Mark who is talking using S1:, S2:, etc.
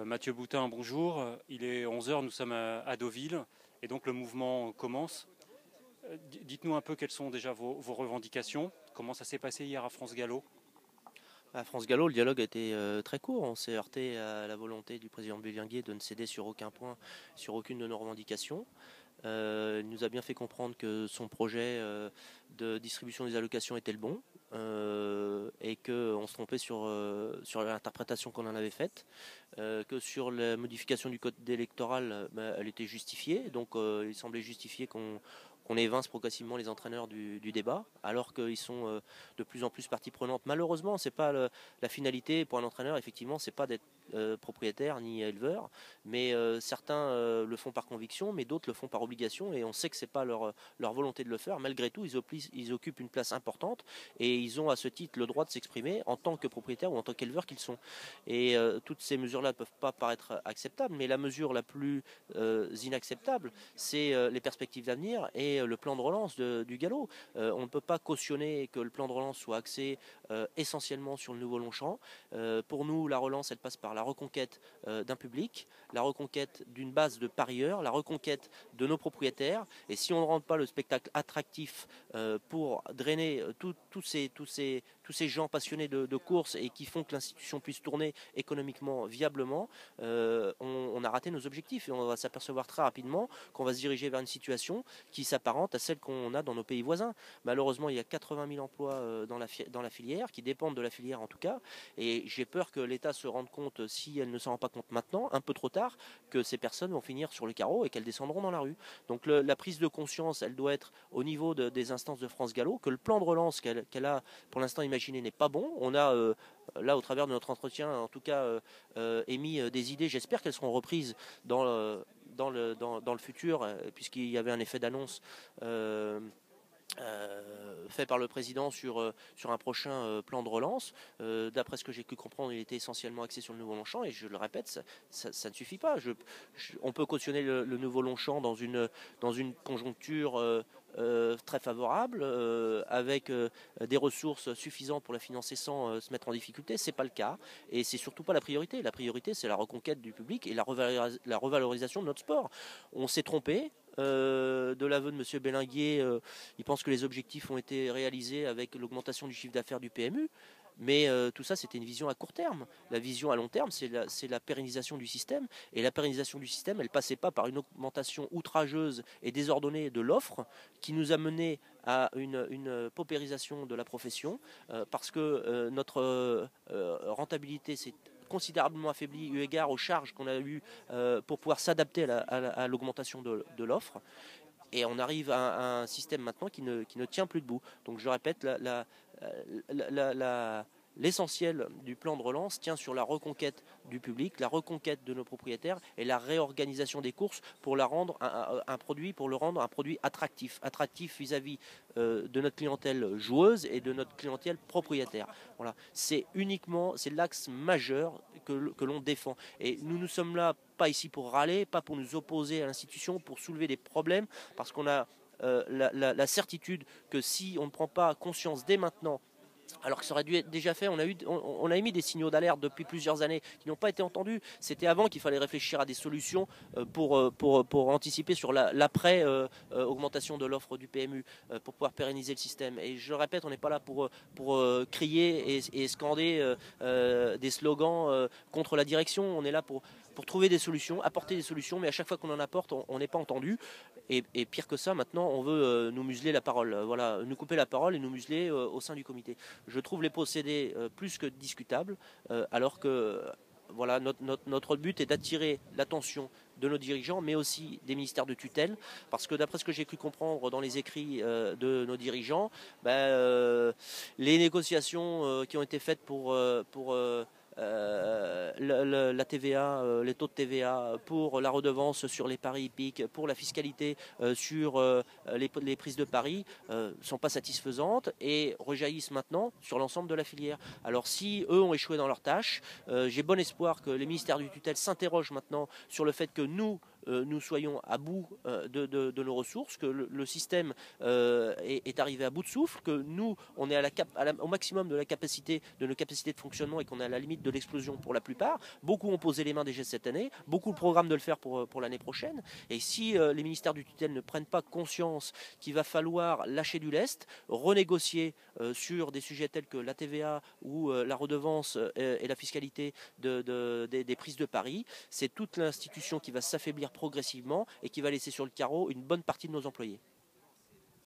S1: Mathieu Boutin, bonjour. Il est 11 heures, nous sommes à Deauville et donc le mouvement commence. Dites-nous un peu quelles sont déjà vos revendications. Comment ça s'est passé hier à France Gallo?
S2: À France Gallo, le dialogue a été très court. On s'est heurté à la volonté du président Bélinguier de ne céder sur aucun point, sur aucune de nos revendications. Il nous a bien fait comprendre que son projet de distribution des allocations était le bon et qu'on se trompait sur l'interprétation qu'on en avait faite, que sur la modification du code électoral, elle était justifiée. Donc il semblait justifié qu'on évince progressivement les entraîneurs du débat, alors qu'ils sont de plus en plus partie prenante. Malheureusement, c'est pas la finalité pour un entraîneur. Effectivement, c'est pas d'être propriétaire ni éleveur, mais certains le font par conviction, mais d'autres le font par obligation, et on sait que c'est pas leur volonté de le faire. Malgré tout, ils occupent une place importante, et ils ont à ce titre le droit de s'exprimer en tant que propriétaires ou en tant qu'éleveurs qu'ils sont. Et toutes ces mesures-là ne peuvent pas paraître acceptables, mais la mesure la plus inacceptable, c'est les perspectives d'avenir et le plan de relance du galop. On ne peut pas cautionner que le plan de relance soit axé essentiellement sur le nouveau Longchamp. Pour nous, la relance, elle passe par la reconquête d'un public, la reconquête d'une base de parieurs, la reconquête de nos propriétaires. Et si on ne rend pas le spectacle attractif pour drainer tous ces gens passionnés de course et qui font que l'institution puisse tourner économiquement viablement, on a raté nos objectifs, et on va s'apercevoir très rapidement qu'on va se diriger vers une situation qui s'apparente à celle qu'on a dans nos pays voisins. Malheureusement, il y a 80 000 emplois dans la filière, qui dépendent de la filière en tout cas, et j'ai peur que l'État se rende compte, si elle ne s'en rend pas compte maintenant, un peu trop tard, que ces personnes vont finir sur le carreau et qu'elles descendront dans la rue. Donc la prise de conscience, elle doit être au niveau des instances de France Gallo, que le plan de relance qu'elle a pour l'instant imaginé n'est pas bon. On a là, au travers de notre entretien, en tout cas, émis des idées. J'espère qu'elles seront reprises dans le futur, puisqu'il y avait un effet d'annonce fait par le président sur un prochain plan de relance. D'après ce que j'ai pu comprendre, il était essentiellement axé sur le nouveau Longchamp, et je le répète, ça ne suffit pas. On peut cautionner le nouveau Longchamp dans une conjoncture très favorable, avec des ressources suffisantes pour la financer sans se mettre en difficulté. C'est pas le cas, et c'est surtout pas la priorité. La priorité, c'est la reconquête du public et la revalorisation de notre sport. On s'est trompé. De l'aveu de M. Bélinguier, il pense que les objectifs ont été réalisés avec l'augmentation du chiffre d'affaires du PMU, mais tout ça, c'était une vision à court terme. La vision à long terme, c'est la pérennisation du système, et la pérennisation du système, elle passait pas par une augmentation outrageuse et désordonnée de l'offre, qui nous a mené à une paupérisation de la profession, parce que notre rentabilité s'est considérablement affaibli eu égard aux charges qu'on a eues pour pouvoir s'adapter à l'augmentation de l'offre. Et on arrive à un système maintenant qui ne tient plus debout. Donc je répète, l'essentiel du plan de relance tient sur la reconquête du public, la reconquête de nos propriétaires et la réorganisation des courses pour la rendre pour le rendre un produit attractif vis-à-vis de notre clientèle joueuse et de notre clientèle propriétaire. Voilà, c'est l'axe majeur que l'on défend. Et nous sommes là pas ici pour râler, pas pour nous opposer à l'institution, pour soulever des problèmes, parce qu'on a la certitude que si on ne prend pas conscience dès maintenant, alors que ça aurait dû être déjà fait, on a émis des signaux d'alerte depuis plusieurs années qui n'ont pas été entendus. C'était avant qu'il fallait réfléchir à des solutions pour anticiper sur l'après augmentation de l'offre du PMU, pour pouvoir pérenniser le système. Et je le répète, on n'est pas là pour crier et scander des slogans contre la direction. On est là pour trouver des solutions, apporter des solutions, mais à chaque fois qu'on en apporte, on n'est pas entendu. Et pire que ça, maintenant, on veut nous museler la parole, voilà, nous couper la parole et nous museler au sein du comité. Je trouve les procédés plus que discutables, alors que voilà, notre but est d'attirer l'attention de nos dirigeants, mais aussi des ministères de tutelle, parce que d'après ce que j'ai pu comprendre dans les écrits de nos dirigeants, les négociations qui ont été faites pour la TVA, les taux de TVA, pour la redevance sur les paris hippiques, pour la fiscalité sur les prises de paris, sont pas satisfaisantes et rejaillissent maintenant sur l'ensemble de la filière. Alors si eux ont échoué dans leur tâche, j'ai bon espoir que les ministères du tutelle s'interrogent maintenant sur le fait que nous, nous soyons à bout de nos ressources, que le système est arrivé à bout de souffle, que nous, on est au maximum de nos capacités de fonctionnement et qu'on est à la limite de l'explosion pour la plupart. Beaucoup ont posé les mains déjà cette année, beaucoup le programme de le faire pour l'année prochaine. Et si les ministères du tutelle ne prennent pas conscience qu'il va falloir lâcher du lest, renégocier sur des sujets tels que la TVA ou la redevance et la fiscalité des prises de Paris, c'est toute l'institution qui va s'affaiblir progressivement et qui va laisser sur le carreau une bonne partie de nos employés.